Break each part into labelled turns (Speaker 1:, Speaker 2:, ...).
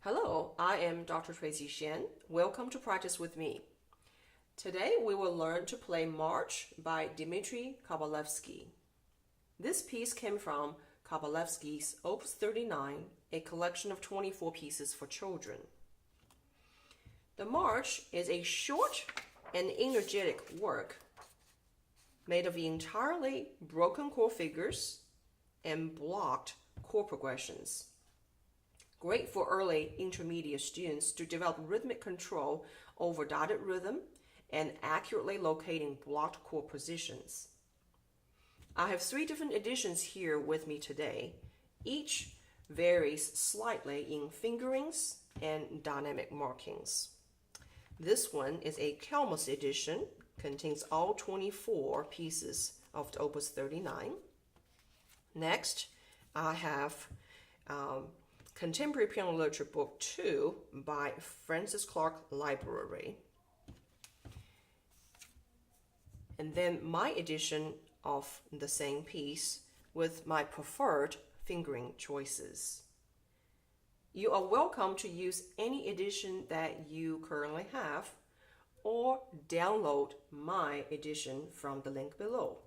Speaker 1: Hello, I am Dr. Tracy Xian. Welcome to Practice with me. Today we will learn to play March by Dmitri Kabalevsky. This piece came from Kabalevsky's Opus 39, a collection of 24 pieces for children. The March is a short and energetic work made of entirely broken chord figures and blocked chord progressions. Great for early intermediate students to develop rhythmic control over dotted rhythm and accurately locating blocked chord positions. I have 3 different editions here with me today. Each varies slightly in fingerings and dynamic markings. This one is a Kelmus edition, contains all 24 pieces of the Opus 39. Next, I have Contemporary Piano Literature Book 2 by Francis Clark Library. And then my edition of the same piece with my preferred fingering choices. You are welcome to use any edition that you currently have or download my edition from the link below.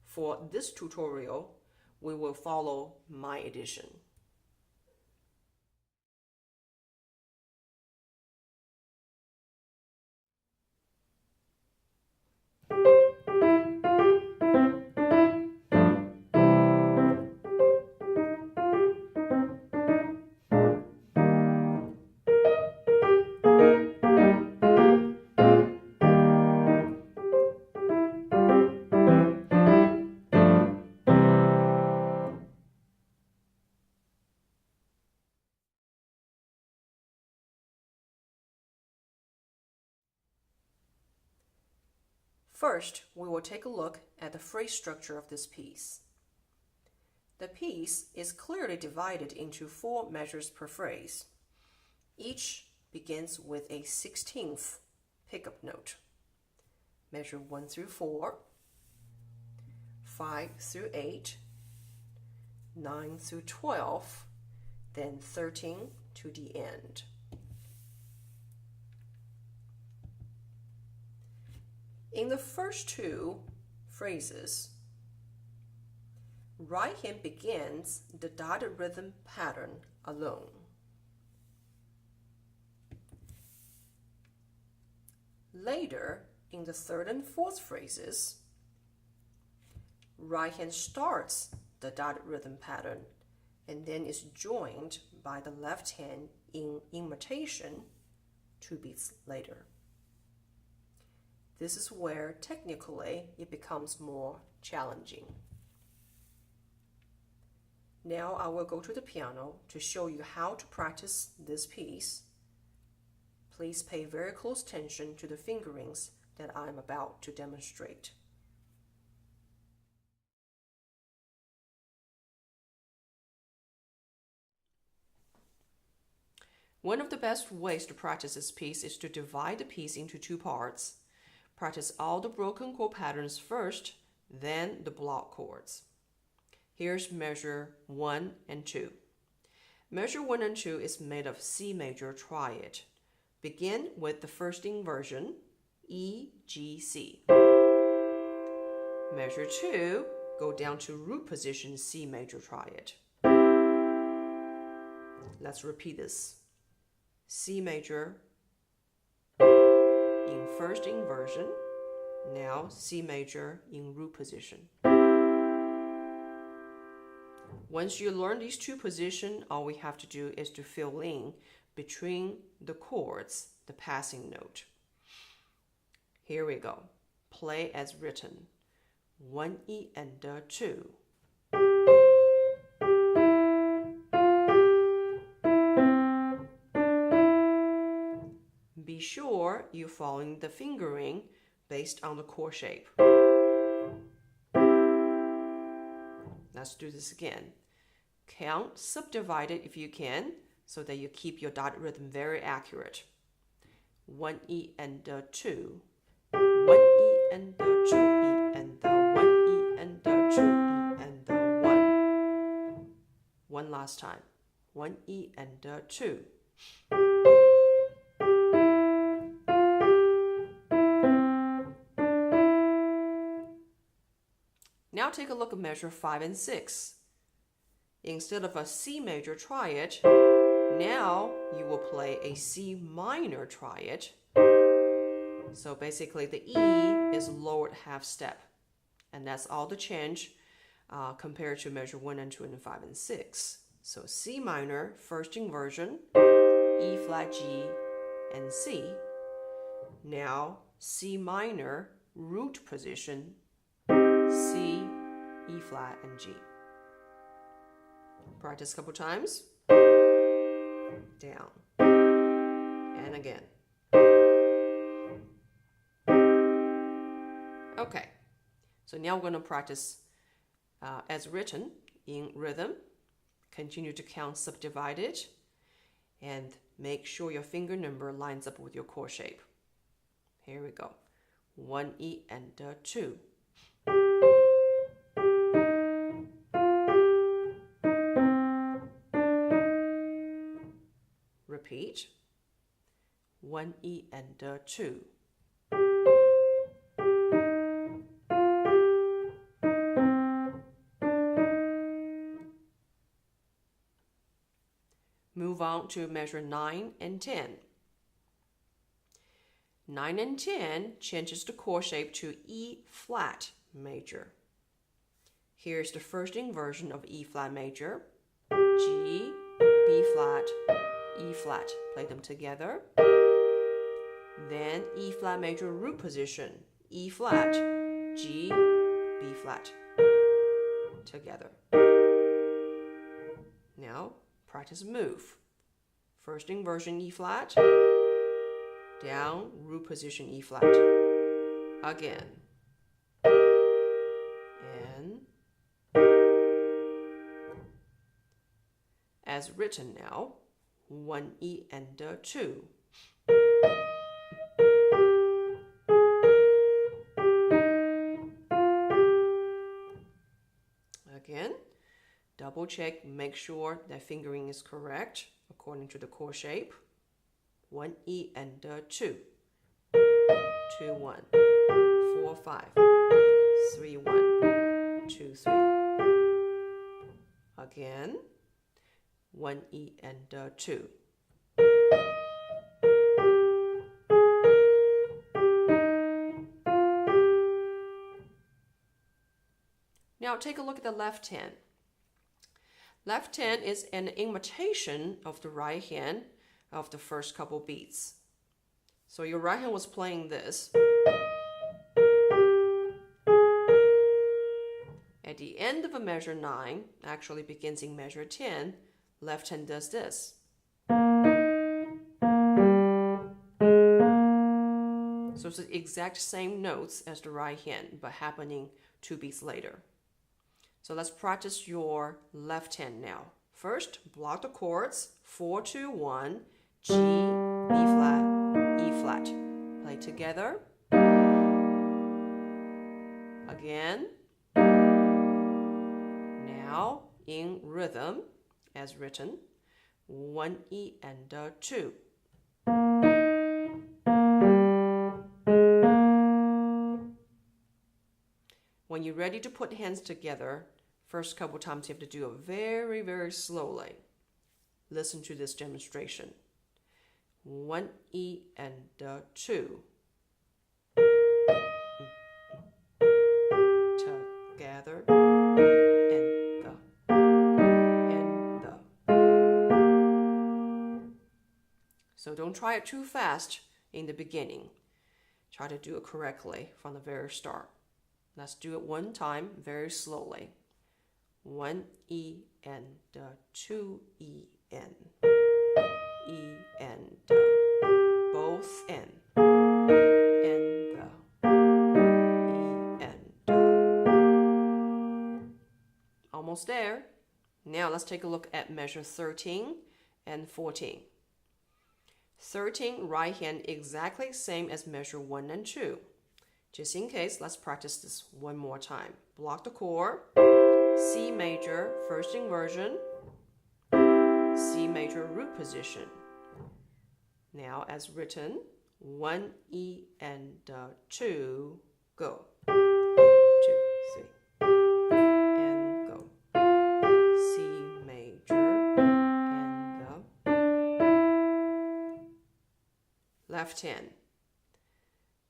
Speaker 1: For this tutorial, we will follow my edition. First, we will take a look at the phrase structure of this piece. The piece is clearly divided into 4 measures per phrase. Each begins with a 16th pickup note. Measure 1 through 4, 5 through 8, 9 through 12, then 13 to the end. In the first 2 phrases, right hand begins the dotted rhythm pattern alone. Later, in the 3rd and 4th phrases, right hand starts the dotted rhythm pattern and then is joined by the left hand in imitation 2 beats later. This is where technically it becomes more challenging. Now I will go to the piano to show you how to practice this piece. Please pay very close attention to the fingerings that I am about to demonstrate. One of the best ways to practice this piece is to divide the piece into 2 parts. Practice all the broken chord patterns first, then the block chords. Here's measure 1 and 2. Measure 1 and 2 is made of C major triad. Begin with the first inversion, E, G, C. Measure 2, go down to root position C major triad. Let's repeat this. C major in first inversion, now C major in root position. Once you learn these 2 positions, all we have to do is to fill in between the chords the passing note. Here we go. Play as written. 1 E and 2. Be sure you're following the fingering based on the chord shape. Let's do this again. Count subdivided if you can, so that you keep your dotted rhythm very accurate. 1 E and 2. 1 E and 2 E and 1 E and 2 E and 1. One last time. 1 E and 2. Now take a look at measure 5 and 6. Instead of a C major triad, now you will play a C minor triad. So basically the E is lowered half step. And that's all the change compared to measure 1 and 2 and 5 and 6. So C minor, first inversion, E flat, G, and C. Now C minor, root position, C, E flat, and G. Practice a couple times. Down. And again. Okay. So now we're going to practice as written in rhythm. Continue to count subdivided. And make sure your finger number lines up with your chord shape. Here we go. 1 E and 2. Repeat. 1 E and 2. Move on to measure 9 and 10. 9 and 10 changes the chord shape to E flat major. Here's the first inversion of E flat major. G, B flat, E flat. Play them together. Then E flat major root position. E flat, G, B flat. Together. Now practice move. First inversion E flat. Down, root position E flat. Again. And as written now, 1 E and 2. Again, double check, make sure that fingering is correct according to the chord shape. 1 E and 2. 2 1 4 5 3 1 2 3. Again. 1 E and 2. Now take a look at the left hand. Left hand is an imitation of the right hand of the first couple beats. So your right hand was playing this. At the end of a measure 9, actually begins in measure 10, left hand does this. So it's the exact same notes as the right hand, but happening 2 beats later. So let's practice your left hand now. First, block the chords, 4 2 1, G, B flat, E flat. Play together. Again. Now in rhythm, as written, 1 E and 2. When you're ready to put hands together, first couple times you have to do it very, very slowly. Listen to this demonstration. 1 E and 2. Together. So don't try it too fast in the beginning. Try to do it correctly from the very start. Let's do it one time very slowly. 1 E and 2 E N. E and both N. And E and almost there. Now let's take a look at measure 13 and 14. 13, right hand exactly same as measure 1 and 2. Just in case, let's practice this one more time. Block the chord, C major, first inversion, C major root position. Now, as written, 1 E and 2, go. 2, 3, and go. C major and the left hand.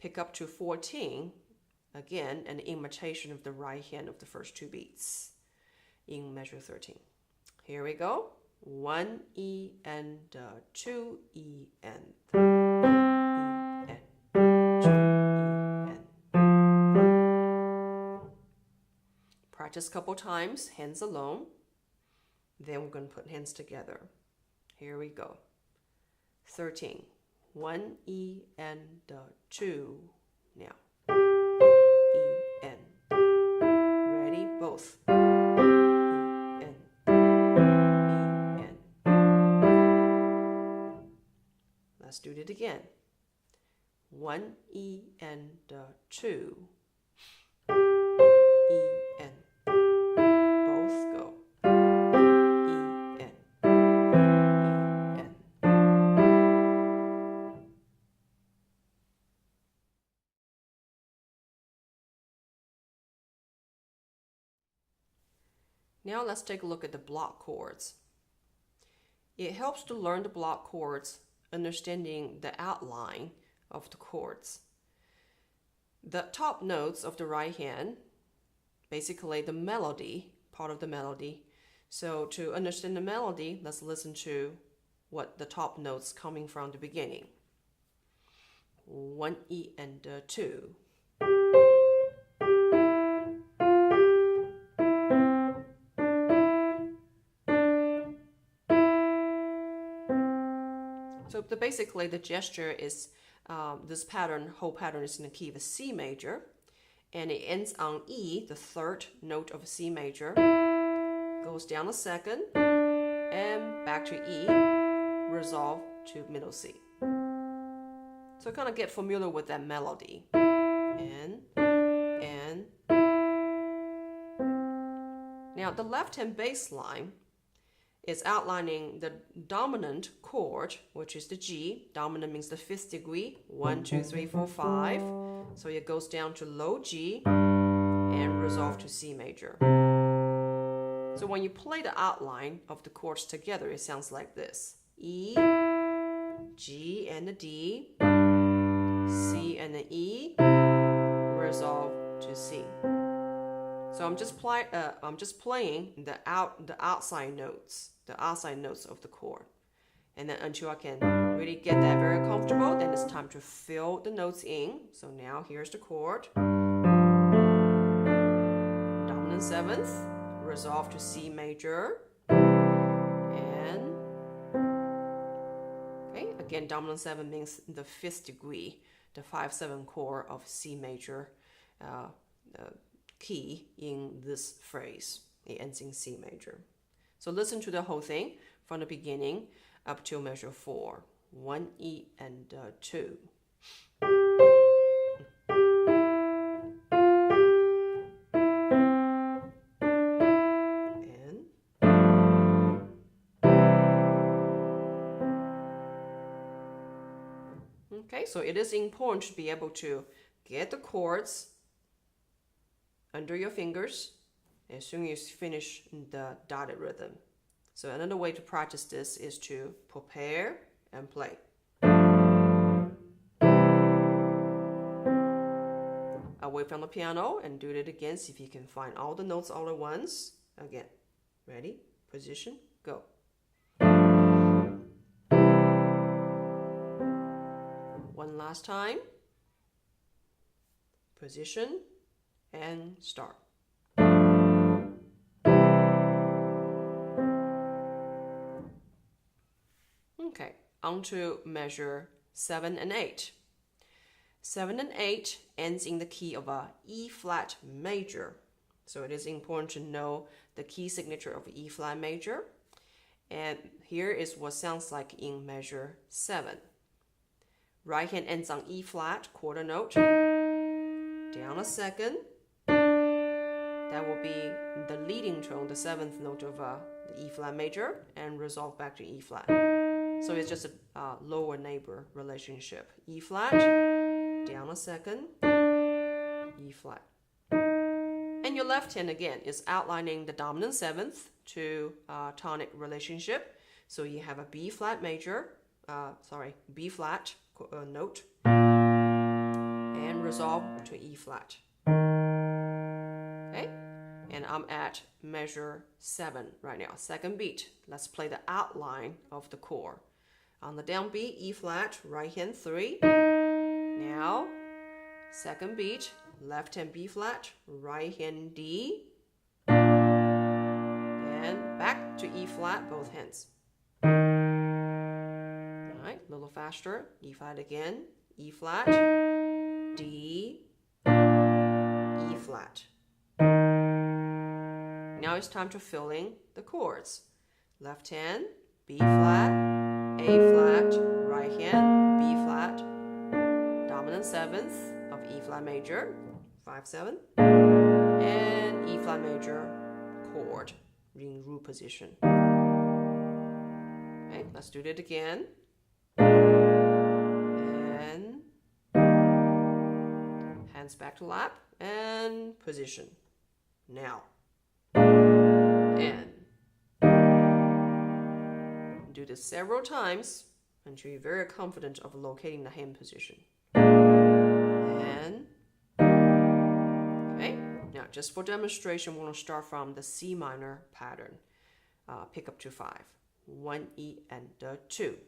Speaker 1: Pick up to 14, again, an imitation of the right hand of the first two beats in measure 13. Here we go. 1 E and 2 E and 3 E and 2 E and. Practice a couple times, hands alone. Then we're going to put hands together. Here we go. 13. 1 E and 2 now. E and. Ready? Both. E and. E and. Let's do it again. 1 E and 2. E and. Both go. E and. E and. Now let's take a look at the block chords. It helps to learn the block chords, understanding the outline of the chords. The top notes of the right hand, basically the melody, part of the melody. So to understand the melody, let's listen to what the top notes coming from the beginning. 1 E and 2. So basically the gesture is, this pattern, whole pattern is in the key of a C major, and it ends on E, the third note of C major, goes down a second, and back to E, resolve to middle C. So kind of get familiar with that melody. And. Now the left-hand bass line is outlining the dominant chord, which is the G. Dominant means the 5th degree, 1, 2, 3, 4, 5. So it goes down to low G and resolve to C major. So when you play the outline of the chords together, it sounds like this. E, G and the D, C and the E, resolve to C. So I'm just playing the outside notes of the chord, and then until I can really get that very comfortable, then it's time to fill the notes in. So now here's the chord, dominant 7th, resolve to C major, and okay, again dominant 7 means the 5th degree, the 5/7 chord of C major key in this phrase. It ends in C major. So listen to the whole thing from the beginning up to measure 4. 1 E and 2. And. Okay, so it is important to be able to get the chords under your fingers as soon as you finish the dotted rhythm. So another way to practice this is to prepare and play. Away from the piano and do it again. See if you can find all the notes all at once. Again, ready, position, go. One last time. Position and start. Okay, on to measure 7 and 8. 7 and 8 ends in the key of a E flat major. So it is important to know the key signature of E flat major. And here is what sounds like in measure 7. Right hand ends on E flat, quarter note, down a second, that will be the leading tone, the seventh note of the E flat major, and resolve back to E flat. So it's just a lower neighbor relationship. E flat, down a second, E flat. And your left hand again is outlining the dominant seventh to tonic relationship. So you have a B flat major, B flat note, and resolve to E flat. Okay, and I'm at measure 7 right now, second beat. Let's play the outline of the chord. On the downbeat, E flat, right hand 3. Now, second beat, left hand B flat, right hand D, and back to E flat, both hands. All right, a little faster. E flat again, E flat, D, E flat. Now it's time to fill in the chords. Left hand, B flat, A flat, right hand, B flat, dominant seventh of E flat major, 5/7, and E flat major chord in root position. Okay, let's do it again. And hands back to lap and position. Now, and do this several times until you're very confident of locating the hand position. And okay, now just for demonstration, we're going to start from the C minor pattern. Pick up to 5. 1 E and 2.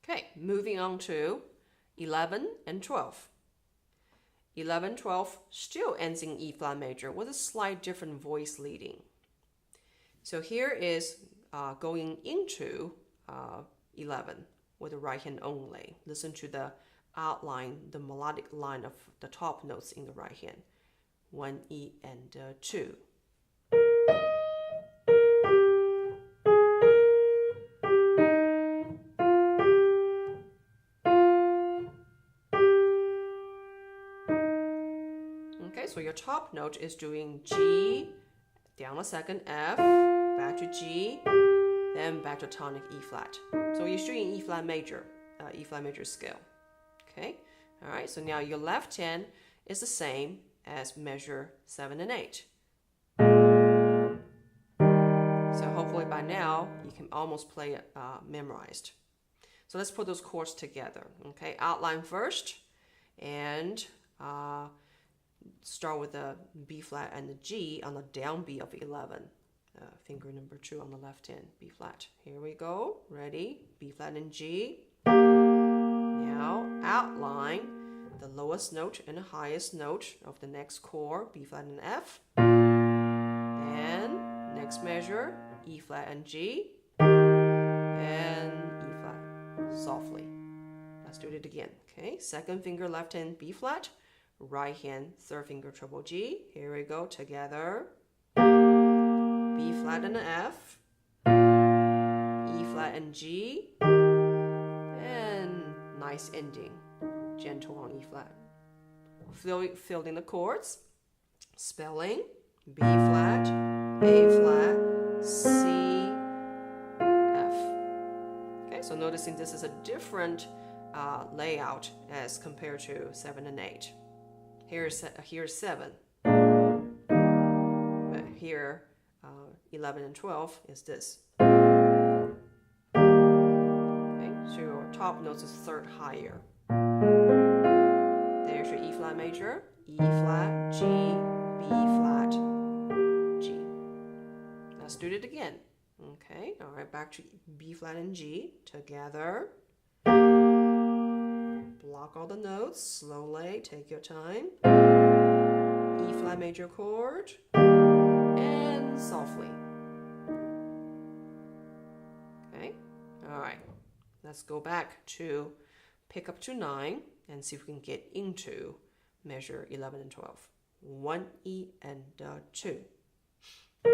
Speaker 1: Okay, moving on to 11 and 12. 11, 12 still ends in E flat major with a slight different voice leading. So here is going into 11 with the right hand only. Listen to the outline, the melodic line of the top notes in the right hand. 1 E and 2. Okay, so your top note is doing G, down a second, F, back to G, then back to tonic E flat. So you're doing E flat major scale. Okay, all right, so now your left hand is the same as measure 7 and 8. So hopefully by now you can almost play it memorized. So let's put those chords together. Okay, outline first, and start with the B flat and the G on the downbeat of 11. Finger number 2 on the left hand, B flat. Here we go. Ready? B flat and G. Now outline the lowest note and the highest note of the next chord, B flat and F. And next measure, E flat and G. And E flat softly. Let's do it again. Okay, second finger left hand, B flat. Right hand, third finger, treble G. Here we go, together. B flat and F. E flat and G. And nice ending. Gentle on E flat. Fill in the chords. Spelling. B flat, A flat, C, F. Okay, so noticing this is a different layout as compared to 7 and 8. Here's 7, but here 11 and 12 is this. Okay, so your top notes is third higher. There's your E flat major, E flat, G, B flat, G. Let's do it again. Okay, all right, back to B flat and G together. Block all the notes, slowly, take your time. E flat major chord, and softly. Okay, all right. Let's go back to pick up to 9 and see if we can get into measure 11 and 12. 1 E and 2. E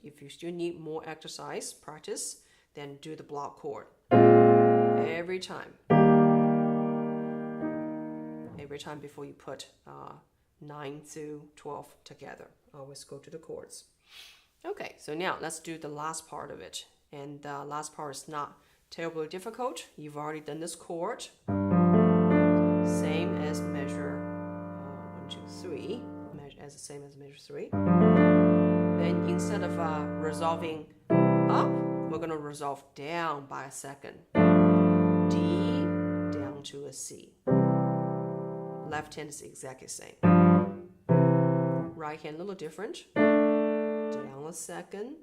Speaker 1: if you still need more exercise practice, then do the block chord every time. Every time before you put 9 through 12 together. Always go to the chords. Okay, so now let's do the last part of it. And the last part is not terribly difficult. You've already done this chord. Same as measure 1, 2, 3. As the same as measure 3. Then instead of resolving up, we're going to resolve down by a second. D down to a C. Left hand is exactly the same. Right hand a little different. Down a second.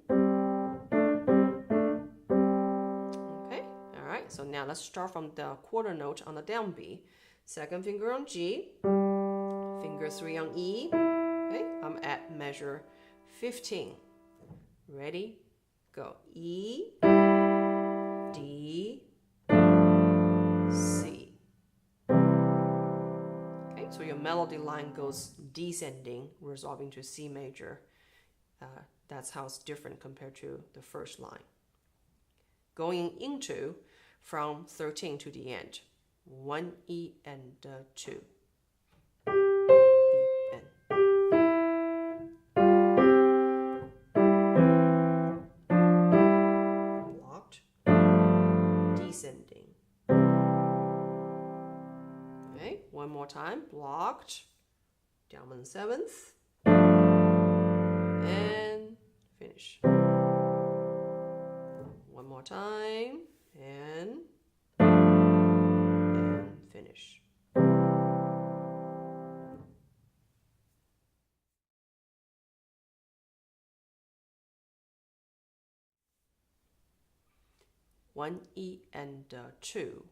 Speaker 1: Okay, all right. So now let's start from the quarter note on the down B. Second finger on G. Finger 3 on E. Okay, I'm at measure 15. Ready? Go. E, D, C. Okay, so your melody line goes descending, resolving to C major. That's how it's different compared to the first line. Going into from 13 to the end. 1 E and 2. Descending. Okay, one more time. Blocked. Down 7th. And finish. One more time. And finish. One E and 2.